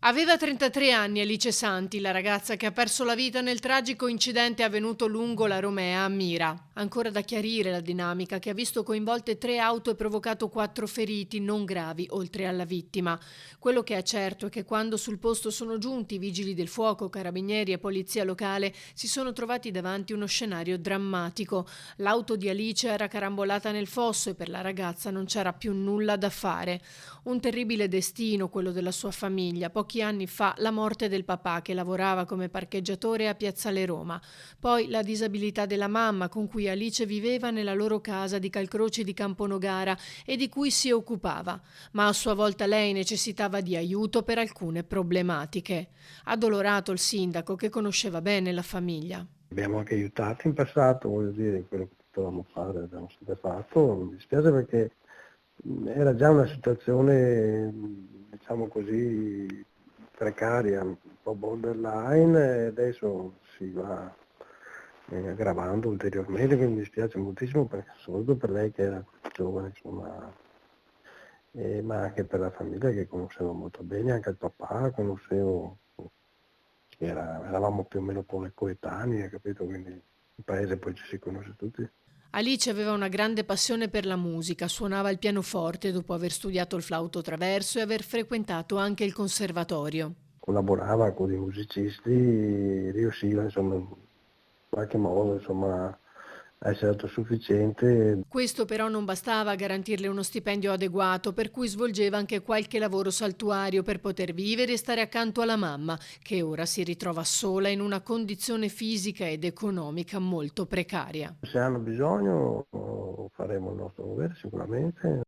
Aveva 33 anni Alice Santi, la ragazza che ha perso la vita nel tragico incidente avvenuto lungo la Romea a Mira. Ancora da chiarire la dinamica che ha visto coinvolte 3 auto e provocato 4 feriti non gravi, oltre alla vittima. Quello che è certo è che quando sul posto sono giunti vigili del fuoco, carabinieri e polizia locale, si sono trovati davanti uno scenario drammatico. L'auto di Alice era carambolata nel fosso e per la ragazza non c'era più nulla da fare. Un terribile destino quello della sua famiglia. Pochi anni fa la morte del papà che lavorava come parcheggiatore a Piazzale Roma. Poi la disabilità della mamma con cui Alice viveva nella loro casa di Calcroci di Camponogara e di cui si occupava. Ma a sua volta lei necessitava di aiuto per alcune problematiche. Addolorato il sindaco che conosceva bene la famiglia. Abbiamo anche aiutato in passato, voglio dire, quello che potevamo fare abbiamo sempre fatto. Mi dispiace perché era già una situazione, diciamo così, precaria, un po' borderline, e adesso si va aggravando ulteriormente, quindi mi dispiace moltissimo, soprattutto per lei che era giovane, insomma, ma anche per la famiglia che conoscevo molto bene, anche il papà conoscevo, eravamo più o meno coetanei, capito? Quindi in paese poi ci si conosce tutti. Alice aveva una grande passione per la musica, suonava il pianoforte dopo aver studiato il flauto traverso e aver frequentato anche il conservatorio. Collaborava con i musicisti, riusciva insomma in qualche modo insomma, a essere autosufficiente. Questo però non bastava a garantirle uno stipendio adeguato, per cui svolgeva anche qualche lavoro saltuario per poter vivere e stare accanto alla mamma, che ora si ritrova sola in una condizione fisica ed economica molto precaria. Se hanno bisogno faremo il nostro dovere sicuramente.